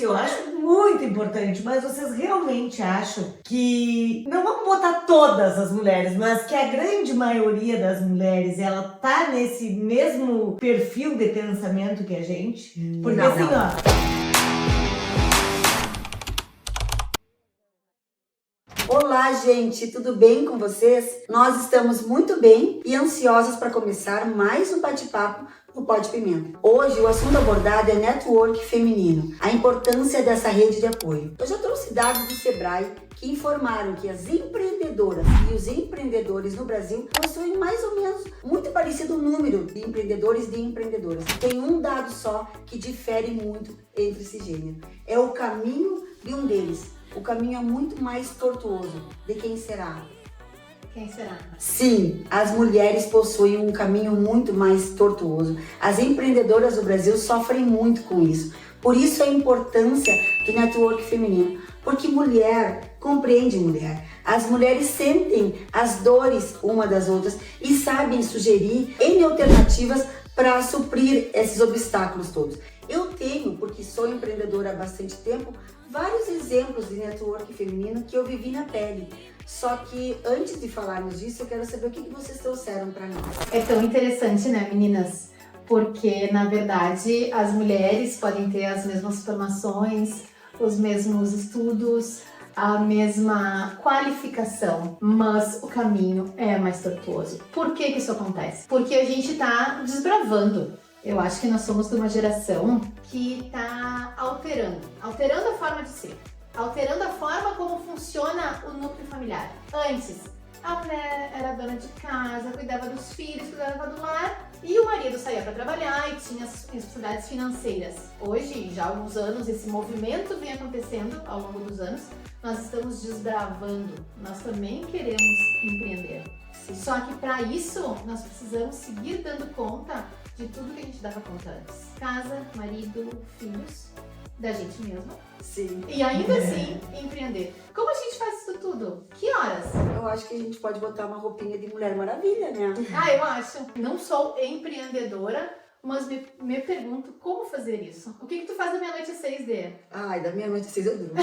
Eu acho muito importante, mas vocês realmente acham que, não vamos botar todas as mulheres, mas que a grande maioria das mulheres, ela tá nesse mesmo perfil de pensamento que a gente? Porque Não, assim, não. ó, Olá, gente, tudo bem com vocês? Nós estamos muito bem e ansiosos para começar mais um bate-papo no Pó de Pimenta. Hoje o assunto abordado é network feminino, a importância dessa rede de apoio. Eu já trouxe dados do Sebrae que informaram que as empreendedoras e os empreendedores no Brasil possuem mais ou menos muito parecido o número de empreendedores e de empreendedoras. Tem um dado só que difere muito entre esse gênero. É o caminho de um deles. O caminho é muito mais tortuoso. De quem será? Quem será? Sim, as mulheres possuem um caminho muito mais tortuoso. As empreendedoras do Brasil sofrem muito com isso. Por isso a importância do network feminino. Porque mulher compreende mulher. As mulheres sentem as dores uma das outras e sabem sugerir N alternativas para suprir esses obstáculos todos. Eu tenho, porque sou empreendedora há bastante tempo, vários exemplos de network feminino que eu vivi na pele. Só que antes de falarmos disso, eu quero saber o que vocês trouxeram para nós. É tão interessante, né, meninas? Porque, na verdade, as mulheres podem ter as mesmas formações, os mesmos estudos, a mesma qualificação, mas o caminho é mais tortuoso. Por que isso acontece? Porque a gente tá desbravando. Eu acho que nós somos de uma geração que está alterando a forma de ser, alterando a forma como funciona o núcleo familiar. Antes, a mulher era dona de casa, cuidava dos filhos, cuidava do lar e o marido saía para trabalhar e tinha as responsabilidades financeiras. Hoje, já há alguns anos, esse movimento vem acontecendo ao longo dos anos, nós estamos desbravando, nós também queremos empreender. Sim. Só que para isso, nós precisamos seguir dando conta de tudo que a gente dava conta antes. Casa, marido, filhos, da gente mesma. Sim. E ainda assim, empreender. Como a gente faz isso tudo? Que horas? Eu acho que a gente pode botar uma roupinha de Mulher Maravilha, né? Eu acho. Não sou empreendedora, mas me pergunto como fazer isso. O que tu faz da meia-noite às 6, Ai, da meia-noite às 6 eu durmo.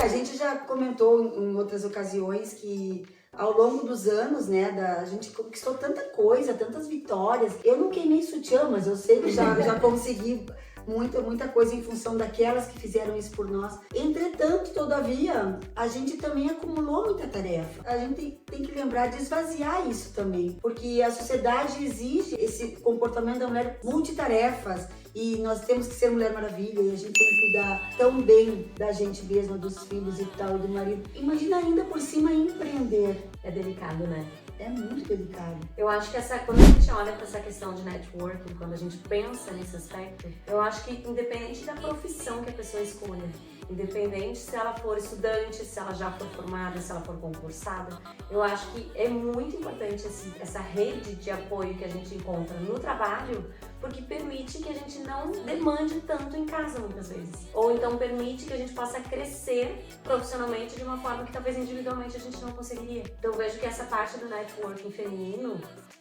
A gente já comentou em outras ocasiões que ao longo dos anos, né, a gente conquistou tanta coisa, tantas vitórias. Eu não queimei sutiã, mas eu sei que já consegui muita coisa em função daquelas que fizeram isso por nós. Entretanto, todavia, a gente também acumulou muita tarefa. A gente tem que lembrar de esvaziar isso também, porque a sociedade exige esse comportamento da mulher multitarefas. E nós temos que ser Mulher Maravilha e a gente tem que cuidar tão bem da gente mesma, dos filhos e tal, e do marido. Imagina ainda por cima empreender. É delicado, né? É muito delicado. Eu acho que quando a gente olha para essa questão de networking, quando a gente pensa nesse aspecto, eu acho que independente da profissão que a pessoa escolha, independente se ela for estudante, se ela já for formada, se ela for concursada, eu acho que é muito importante essa rede de apoio que a gente encontra no trabalho, porque permite que a gente não demande tanto em casa muitas vezes. Ou então permite que a gente possa crescer profissionalmente de uma forma que talvez individualmente a gente não conseguiria. Então eu vejo que essa parte do networking feminino,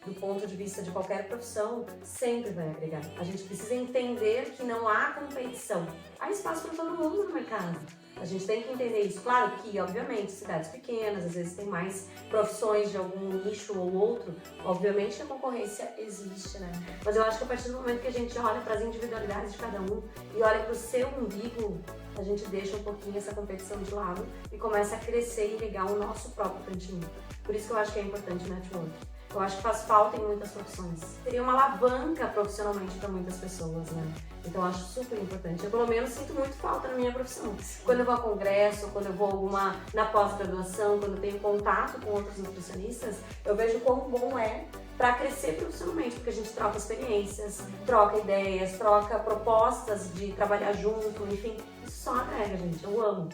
do ponto de vista de qualquer profissão, sempre vai agregar. A gente precisa entender que não há competição. Há espaço para todo mundo no mercado. A gente tem que entender isso. Claro que, obviamente, cidades pequenas, às vezes tem mais profissões de algum nicho ou outro. Obviamente a concorrência existe, né? Mas eu acho que a partir do momento que a gente olha para as individualidades de cada um e olha para o seu umbigo, a gente deixa um pouquinho essa competição de lado e começa a crescer e ligar o nosso próprio cantinho. Por isso que eu acho que é importante o network. Eu acho que faz falta em muitas profissões. Seria uma alavanca profissionalmente para muitas pessoas, né? Então eu acho super importante. Eu, pelo menos, sinto muito falta na minha profissão. Quando eu vou a congresso, quando eu vou na pós-graduação, quando eu tenho contato com outros nutricionistas, eu vejo quão bom é para crescer profissionalmente, porque a gente troca experiências, troca ideias, troca propostas de trabalhar junto, enfim. Isso só agrega, gente.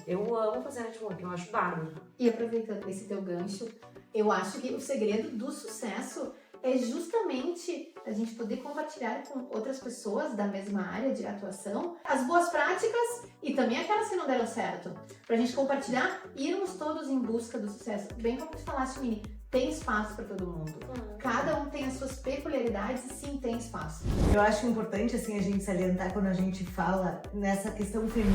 Eu amo fazer network, eu acho bárbaro. E aproveitando esse teu gancho, eu acho que o segredo do sucesso é justamente a gente poder compartilhar com outras pessoas da mesma área de atuação as boas práticas e também aquelas que não deram certo. Pra gente compartilhar e irmos todos em busca do sucesso. Bem como tu falaste, Mini, tem espaço para todo mundo. Cada um tem as suas peculiaridades e sim tem espaço. Eu acho importante assim a gente salientar quando a gente fala nessa questão feminina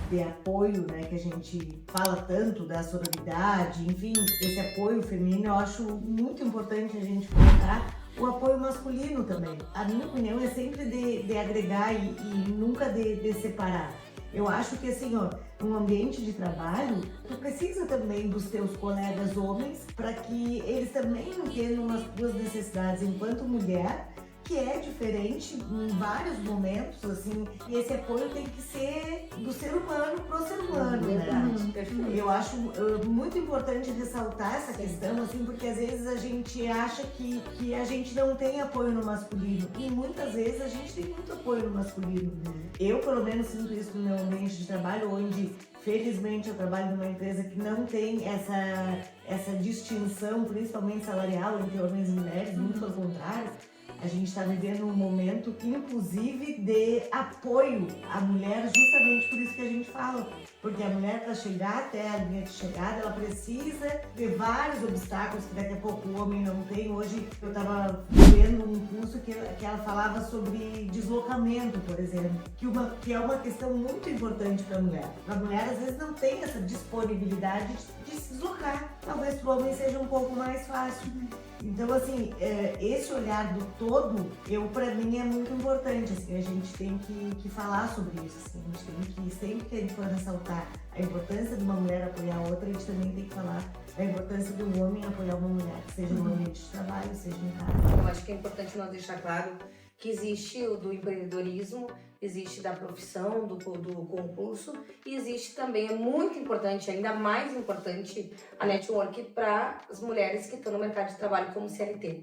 de apoio, né, que a gente fala tanto da sororidade, enfim, esse apoio feminino, eu acho muito importante a gente colocar o apoio masculino também. A minha opinião é sempre de agregar e nunca de separar. Eu acho que assim, ó, num ambiente de trabalho, tu precisa também dos teus colegas homens para que eles também entendam as tuas necessidades enquanto mulher, que é diferente em vários momentos, assim, e esse apoio tem que ser do ser humano pro ser humano, né? Perfeito. Eu acho muito importante ressaltar essa questão, assim, porque às vezes a gente acha que a gente não tem apoio no masculino, e muitas vezes a gente tem muito apoio no masculino. Eu, pelo menos, sinto isso no meu ambiente de trabalho, onde, felizmente, eu trabalho numa empresa que não tem essa distinção, principalmente salarial, entre homens e mulheres, muito pelo contrário. A gente está vivendo um momento, inclusive, de apoio à mulher, justamente por isso que a gente fala. Porque a mulher, para chegar até a linha de chegada, ela precisa ter vários obstáculos que daqui a pouco o homem não tem. Hoje eu estava vendo um curso que ela falava sobre deslocamento, por exemplo, que é uma questão muito importante para a mulher. A mulher, às vezes, não tem essa disponibilidade de se deslocar. Talvez para o homem seja um pouco mais fácil. Então, assim, esse olhar do todo, para mim, é muito importante, assim, a gente tem que falar sobre isso, assim, a gente tem que, sempre que a gente for ressaltar a importância de uma mulher apoiar a outra, a gente também tem que falar da importância do homem apoiar uma mulher, seja no ambiente de trabalho, seja em casa. Eu acho que é importante nós deixar claro que existe o do empreendedorismo, existe da profissão, do concurso, e existe também, é muito importante, ainda mais importante, a network para as mulheres que estão no mercado de trabalho como CLT.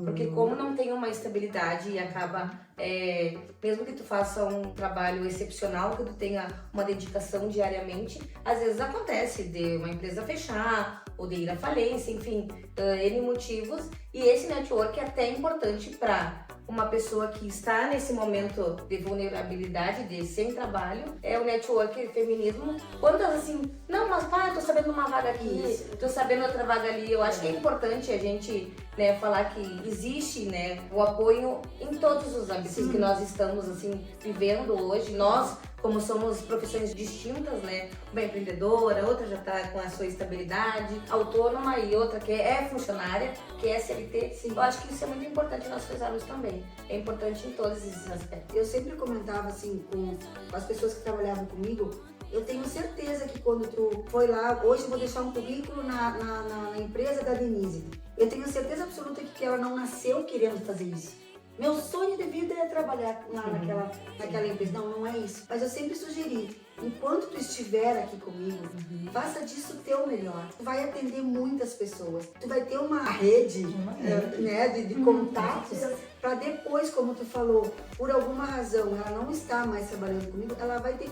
Porque como não tem uma estabilidade e acaba, mesmo que tu faça um trabalho excepcional, que tu tenha uma dedicação diariamente, às vezes acontece de uma empresa fechar, ou de ir à falência, enfim, N motivos, e esse network é até importante para uma pessoa que está nesse momento de vulnerabilidade, de sem trabalho, é o network feminismo. Quantas assim, não, mas pá, eu tô sabendo uma vaga aqui, tô sabendo outra vaga ali. Eu acho que é importante a gente, né, falar que existe, né, o apoio em todos os âmbitos que nós estamos assim vivendo hoje. Nós, como somos profissões distintas, né, uma empreendedora, outra já está com a sua estabilidade, autônoma, e outra que é funcionária, que é CLT. Eu acho que isso é muito importante nós frisarmos também. É importante em todos esses aspectos. Eu sempre comentava assim com as pessoas que trabalhavam comigo, eu tenho certeza que quando tu foi lá, hoje eu vou deixar um currículo na empresa da Denise, eu tenho certeza absoluta que ela não nasceu querendo fazer isso. Meu sonho de vida é trabalhar lá naquela empresa. Não é isso. Mas eu sempre sugeri, enquanto tu estiver aqui comigo, faça disso o teu melhor. Tu vai atender muitas pessoas. Tu vai ter uma rede, né, de contatos para depois, como tu falou, por alguma razão, ela não está mais trabalhando comigo, ela vai ter,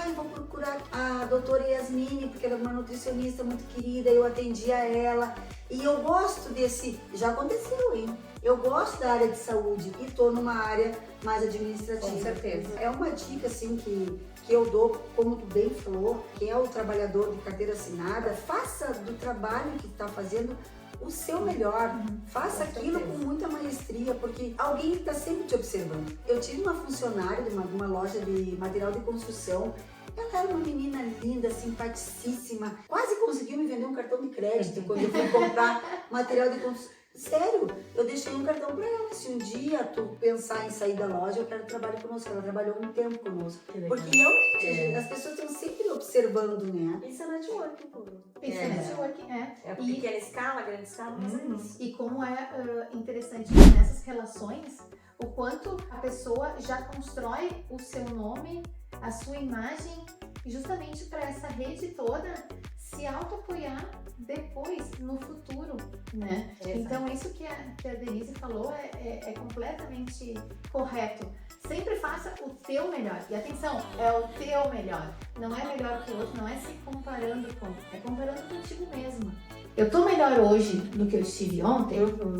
eu vou procurar a doutora Yasmine, porque ela é uma nutricionista muito querida, eu atendi a ela. E eu gosto desse, já aconteceu, hein? Eu gosto da área de saúde e tô numa área mais administrativa. Com certeza. É uma dica, assim, que eu dou, como tu bem falou, quem é o trabalhador de carteira assinada, faça do trabalho que está fazendo o seu melhor. Faça aquilo com muita maestria, porque alguém está sempre te observando. Eu tive uma funcionária de uma loja de material de construção. Ela era uma menina linda, simpaticíssima, quase conseguiu me vender um cartão de crédito quando eu fui comprar material de construção. Sério, eu deixei um cartão pra ela. Se um dia tu pensar em sair da loja, eu quero trabalhar conosco. Ela trabalhou um tempo conosco. Porque realmente as pessoas estão sempre observando, né? Isso é networking, pô. Isso é networking, É pequena escala, grande escala, mas é isso. E como é interessante nessas relações, o quanto a pessoa já constrói o seu nome, a sua imagem, justamente para essa rede toda se auto-apoiar depois, no futuro, né? Exato. Então isso que a Denise falou é completamente correto. Sempre faça o teu melhor. E atenção, é o teu melhor. Não é melhor que o outro, não é se comparando com, é comparando contigo mesma. Eu tô melhor hoje do que eu estive ontem?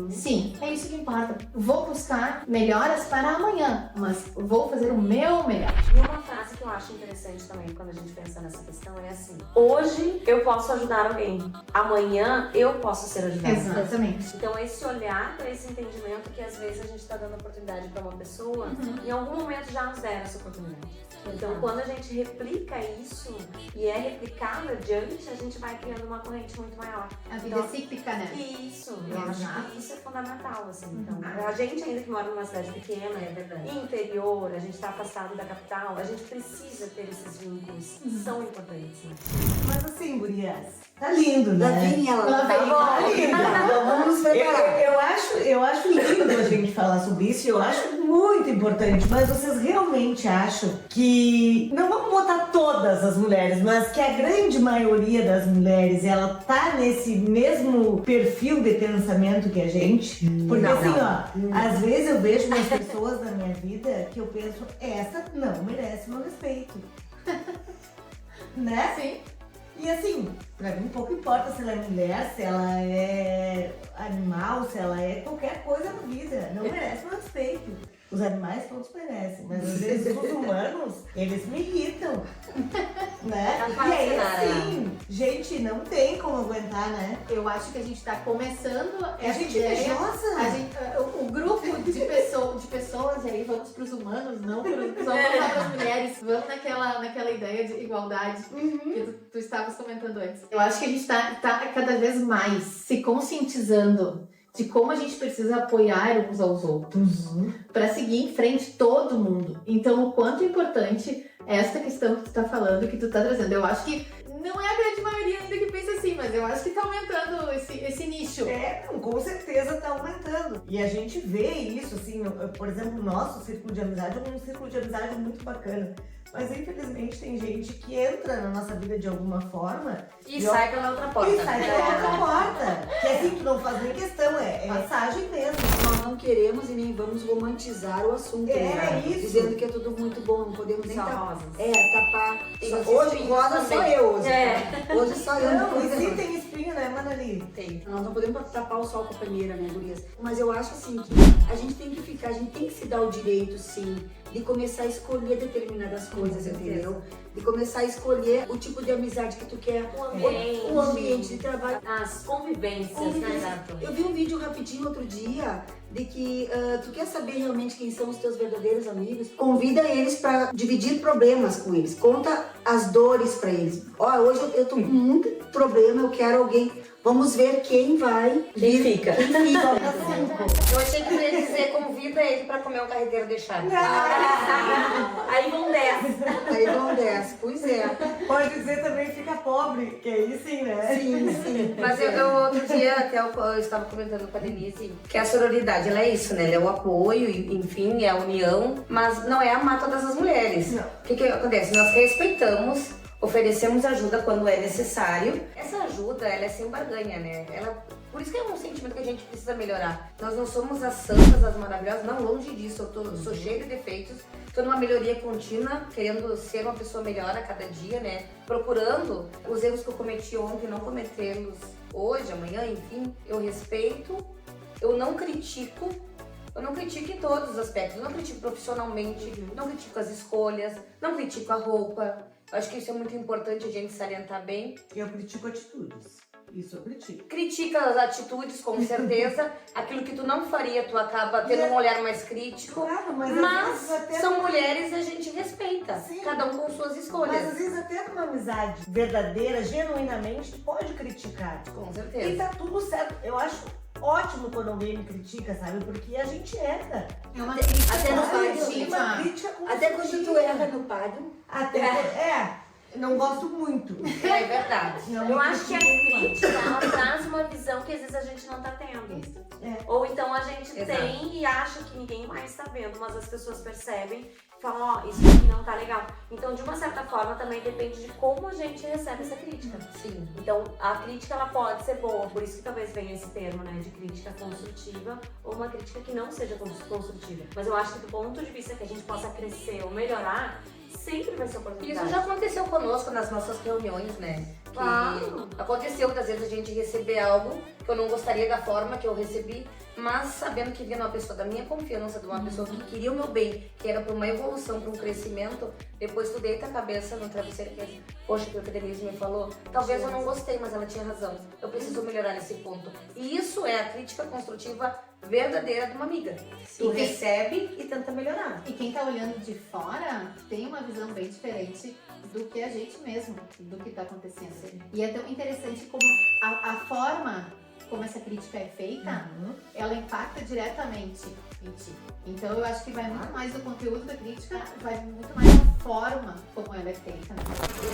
Sim, é isso que importa. Vou buscar melhoras para amanhã, mas vou fazer o meu melhor. E uma frase que eu acho acho interessante também quando a gente pensa nessa questão é assim: hoje eu posso ajudar alguém, amanhã eu posso ser ajudada. Exatamente. Então esse olhar para esse entendimento que às vezes a gente está dando oportunidade para uma pessoa, em algum momento já nos deram essa oportunidade. Então quando a gente replica isso e é replicado adiante, a gente vai criando uma corrente muito maior. A vida é cíclica, né? Isso, eu acho Exato. que isso é fundamental, assim. Então, a gente ainda que mora numa cidade pequena, É verdade. interior, a gente tá afastado da capital, a gente precisa ter esses vínculos, são importantes, né? Mas assim, gurias, tá lindo, Lá né? vem ela. Lá vem. Tá lindo. Então vamos nos preparar. Eu acho lindo a gente falar sobre isso, eu acho muito importante, mas vocês realmente acham que, não vamos botar todas as mulheres, mas que a grande maioria das mulheres, ela tá nesse mesmo perfil de pensamento que a gente? Porque Não, assim, não. ó, às vezes eu vejo umas pessoas na minha vida que eu penso, essa não merece meu respeito. Né? Sim. E assim, pra mim pouco importa se ela é mulher, se ela é animal, se ela é qualquer coisa na vida. Não merece meu respeito. Os animais todos merecem, mas às vezes os humanos, eles me irritam. Né? Não E faz aí nada. assim, gente, não tem como aguentar, né? Eu acho que a gente tá começando É essa gente ideia. invejosa. O grupo de pessoas, e aí vamos pros humanos, não vamos lá pras mulheres, vamos naquela ideia de igualdade que tu estavas comentando antes. Eu acho que a gente tá cada vez mais se conscientizando de como a gente precisa apoiar uns aos outros para seguir em frente todo mundo. Então, o quanto é importante esta questão que tu tá falando, que tu tá trazendo. Eu acho que não é a grande maioria ainda que pensa assim, mas eu acho que tá aumentando esse nicho. É, não, com certeza tá aumentando. E a gente vê isso, assim, por exemplo, o nosso círculo de amizade é um círculo de amizade muito bacana. Mas infelizmente tem gente que entra na nossa vida de alguma forma E sai pela outra porta. e sai pela outra porta. Que assim, tu não faz nem questão, é passagem mesmo. Nós não queremos e nem vamos romantizar o assunto. É, né? isso. Dizendo que é tudo muito bom, não podemos nem Só tapar. rosas. Tapar. Tem Só- os hoje espinhos rosa só também. eu hoje. É. Tá? Hoje só eu. Não, e podemos. sim tem espinho, né, Manali? Tem. Nós não podemos tapar o sol com a peneira, né, gurias? Mas eu acho assim que a gente tem que ficar, a gente tem que se dar o direito, sim, de começar a escolher determinadas coisas, entendeu? De começar a escolher o tipo de amizade que tu quer, o ambiente de trabalho. As convivências, Convivência. né? Exato. Eu vi um vídeo rapidinho outro dia de que tu quer saber realmente quem são os teus verdadeiros amigos, convida eles para dividir problemas com eles, conta as dores para eles. Ó, hoje eu tô com muito problema, eu quero alguém. Vamos ver quem vai Quem fica. Quem fica. Eu achei que tu ia dizer, convida ele pra comer um carreteiro de charme. Aí vão 10. Aí vão 10, pois é. Pode dizer também fica pobre, que aí sim, né? Sim, sim. Mas eu outro dia até eu estava comentando com a Denise que a sororidade, ela é isso, né? Ela é o apoio, enfim, é a união, mas não é amar todas as mulheres. Não. O que acontece? Nós respeitamos, oferecemos ajuda quando é necessário. Essa ajuda, ela é sem barganha, né? Por isso que é um sentimento que a gente precisa melhorar. Nós não somos as santas, as maravilhosas, não, longe disso. Eu sou cheia de defeitos, estou numa melhoria contínua, querendo ser uma pessoa melhor a cada dia, né? Procurando os erros que eu cometi ontem, não cometê-los hoje, amanhã, enfim. Eu respeito, eu não critico. Eu não critico em todos os aspectos, eu não critico profissionalmente, não critico as escolhas, não critico a roupa. Eu acho que isso é muito importante a gente salientar bem. Eu critico atitudes. Isso eu critico. Critica as atitudes, com certeza. Aquilo que tu não faria, tu acaba tendo um olhar mais crítico. Claro, mas às Mas vezes até são mulheres e a gente respeita. Sim. Cada um com suas Mas escolhas. às vezes até numa amizade verdadeira, genuinamente, tu pode criticar. Com E certeza. tá tudo certo. Eu acho ótimo quando alguém me critica, sabe? Porque a gente erra. É uma crítica Até no construtiva. Uma crítica Até quando tu erra no palio. não gosto muito. É verdade. Não Eu me acho que a critico. crítica, ela traz uma visão que às vezes a gente não tá tendo. É. Ou então a gente Exato. tem e acha que ninguém mais tá vendo, mas as pessoas percebem e falam, ó, isso aqui não tá legal. Então, de uma certa forma, também depende de como a gente recebe essa crítica. Sim. Então, a crítica, ela pode ser boa, por isso que talvez venha esse termo, né, de crítica construtiva ou uma crítica que não seja construtiva. Mas eu acho que do ponto de vista que a gente possa crescer ou melhorar, sempre vai ser oportunidade. Isso já aconteceu conosco nas nossas reuniões, né? Que Claro. aconteceu muitas vezes a gente receber algo que eu não gostaria da forma que eu recebi, mas sabendo que vinha de uma pessoa da minha confiança, de uma pessoa que queria o meu bem, que era para uma evolução, para um crescimento, depois tu deita a cabeça no travesseiro e pensa, poxa, o que a Denise me falou, talvez eu não gostei, mas ela tinha razão, eu preciso melhorar nesse ponto. E isso é a crítica construtiva verdadeira de uma amiga. Tu E quem- recebe e tenta melhorar. E quem tá olhando de fora tem uma visão bem diferente do que a gente mesmo, do que tá acontecendo. E é tão interessante como a forma como essa crítica é feita, ela impacta diretamente em ti. Então eu acho que vai muito mais do conteúdo da crítica, vai muito mais da forma como ela é feita, né?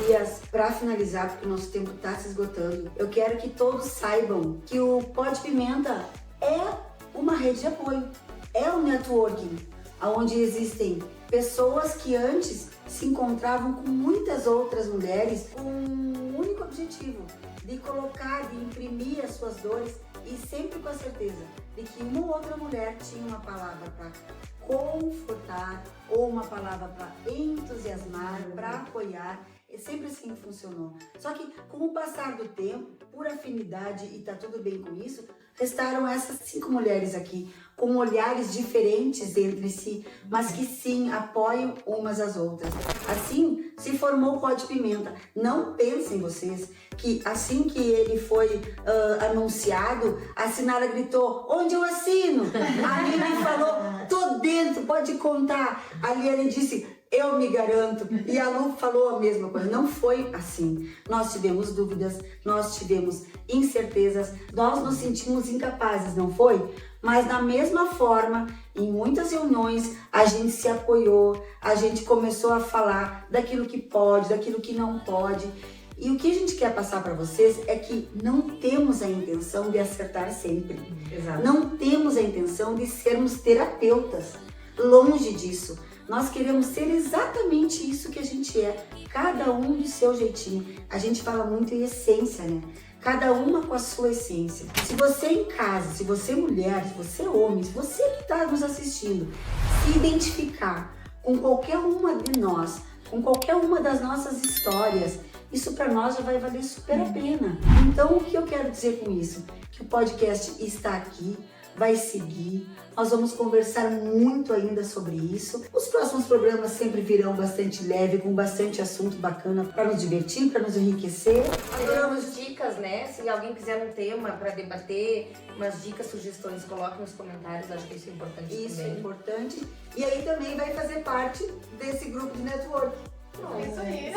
Elias, para finalizar, porque o nosso tempo está se esgotando, eu quero que todos saibam que o Pod Pimenta é uma rede de apoio, é um networking, onde existem pessoas que antes se encontravam com muitas outras mulheres com um único objetivo, de colocar, de imprimir as suas dores e sempre com a certeza de que uma ou outra mulher tinha uma palavra para confortar ou uma palavra para entusiasmar, para apoiar. É sempre assim que funcionou. Só que com o passar do tempo, por afinidade, e tá tudo bem com isso, restaram essas 5 mulheres aqui, com olhares diferentes entre si, mas que sim apoiam umas às outras. Assim se formou o Pod Pimenta. Não pensem vocês que assim que ele foi anunciado, a Sinara gritou, onde eu assino? A Lili falou, tô dentro, pode contar. A Liane disse, eu me garanto. E a Lu falou a mesma coisa. Não foi assim. Nós tivemos dúvidas, nós tivemos incertezas, nós nos sentimos incapazes, não foi? Mas da mesma forma, em muitas reuniões, a gente se apoiou, a gente começou a falar daquilo que pode, daquilo que não pode. E o que a gente quer passar para vocês é que não temos a intenção de acertar sempre. Exato. Não temos a intenção de sermos terapeutas. Longe disso. Nós queremos ser exatamente isso que a gente é, cada um do seu jeitinho. A gente fala muito em essência, né? Cada uma com a sua essência. Se você em casa, se você mulher, se você homem, se você que está nos assistindo, se identificar com qualquer uma de nós, com qualquer uma das nossas histórias, isso para nós já vai valer super a pena. Então, o que eu quero dizer com isso? Que o podcast está aqui, vai seguir, nós vamos conversar muito ainda sobre isso. Os próximos programas sempre virão bastante leve, com bastante assunto bacana para nos divertir, para nos enriquecer. Adoramos dicas, né? Se alguém quiser um tema para debater, umas dicas, sugestões, coloque nos comentários, acho que isso é importante Isso é também. importante. E aí também vai fazer parte desse grupo de network. É isso aí.